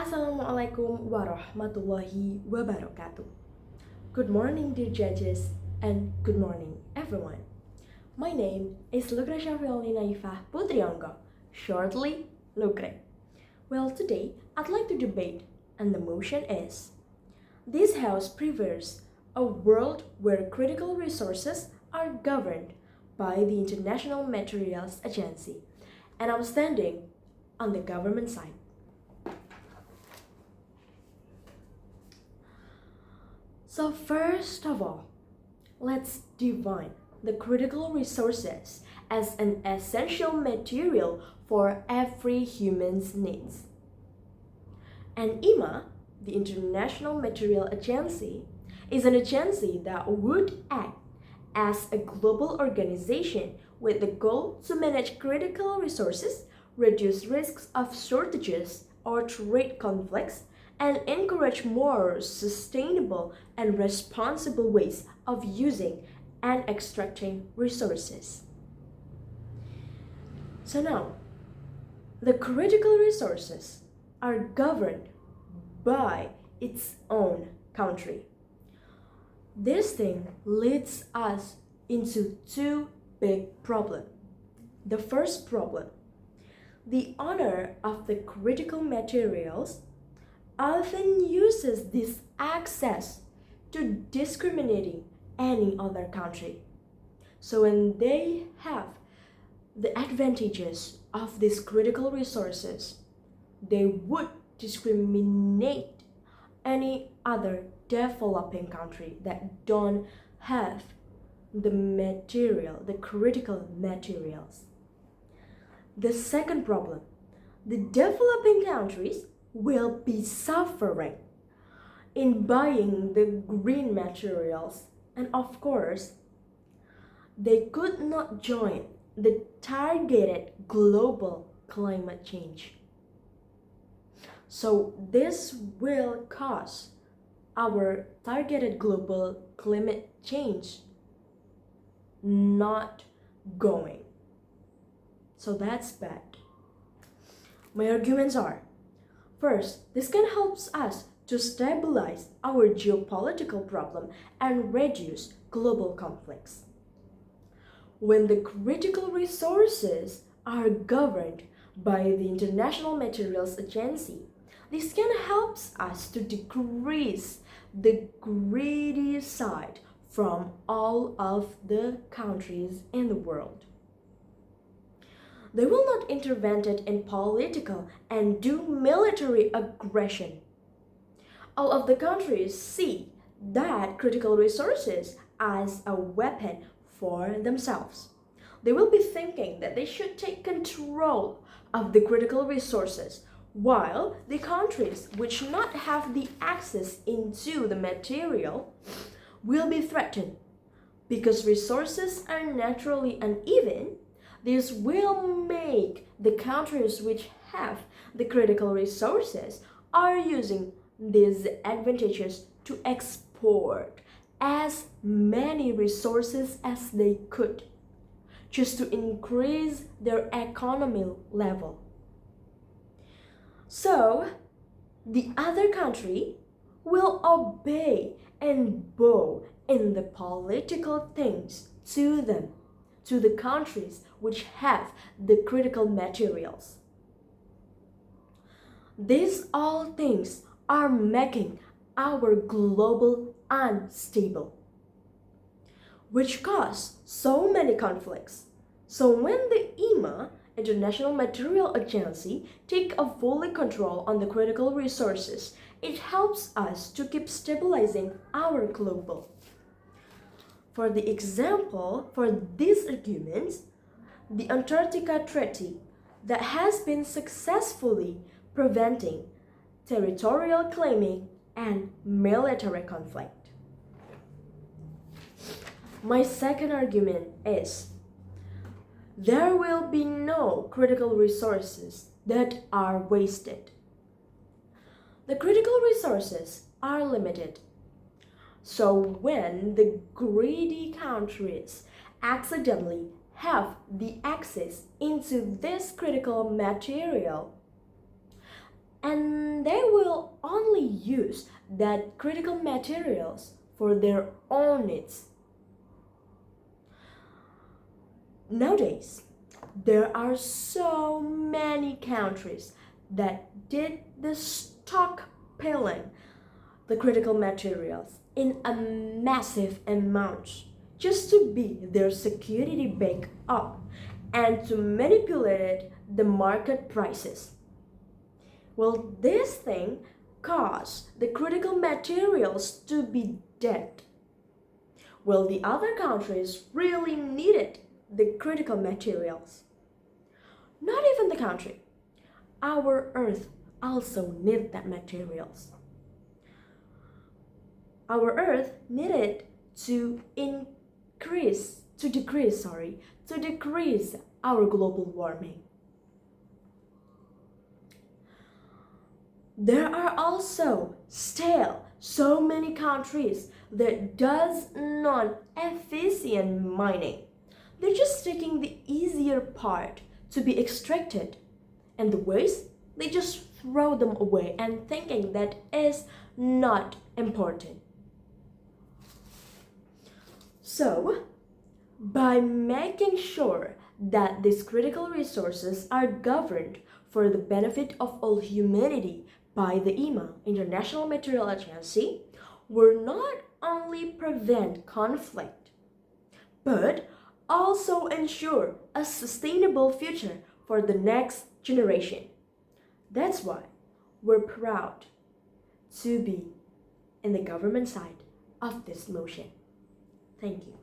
Assalamualaikum warahmatullahi wabarakatuh. Good morning, dear judges, and good morning, everyone. My name is Violney Naifah Putriangga, shortly Lucre. Well, today I'd like to debate, and the motion is: this house prefers a world where critical resources are governed by the International Materials Agency, and I'm standing on the government side. So first of all, let's define the critical resources as an essential material for every human's needs. And IMA, the International Material Agency, is an agency that would act as a global organization with the goal to manage critical resources, reduce risks of shortages or trade conflicts, and encourage more sustainable and responsible ways of using and extracting resources. So now, the critical resources are governed by its own country. This thing leads us into two big problems. The first problem: the owner of the critical materials often uses this access to discriminating any other country. So when they have the advantages of these critical resources, they would discriminate any other developing country that don't have the critical materials. The second problem: the developing countries will be suffering in buying the green materials, and of course, they could not join the targeted global climate change. So this will cause our targeted global climate change not going. So that's bad. My arguments are: first, this can help us to stabilize our geopolitical problem and reduce global conflicts. When the critical resources are governed by the International Materials Agency, this can help us to decrease the greedy side from all of the countries in the world. They will not intervene in political and do military aggression. All of the countries see that critical resources as a weapon for themselves. They will be thinking that they should take control of the critical resources, while the countries which not have the access into the material will be threatened. Because resources are naturally uneven, this will make the countries which have the critical resources are using these advantages to export as many resources as they could, just to increase their economy level. So, the other country will obey and bow in the political things to them, to the countries which have the critical materials. These all things are making our global unstable, which cause so many conflicts. So when the IMA, International Material Agency, take a fully control on the critical resources, it helps us to keep stabilizing our global. For the example, for these arguments, the Antarctica Treaty that has been successfully preventing territorial claiming and military conflict. My second argument is: there will be no critical resources that are wasted. The critical resources are limited. So when the greedy countries accidentally have the access into this critical material, and they will only use that critical materials for their own needs. Nowadays, there are so many countries that did the stockpiling the critical materials in a massive amount just to be their security backup and to manipulate the market prices. Well, this thing caused the critical materials to be dead. Well, the other countries really needed the critical materials. Not even the country. Our earth also needed that materials. Our earth needed to decrease our global warming. There are also still so many countries that does non-efficient mining. They're just taking the easier part to be extracted, and the waste, they just throw them away and thinking that is not important. So, by making sure that these critical resources are governed for the benefit of all humanity by the IMA, International Material Agency, will not only prevent conflict, but also ensure a sustainable future for the next generation. That's why we're proud to be in the government side of this motion. Thank you.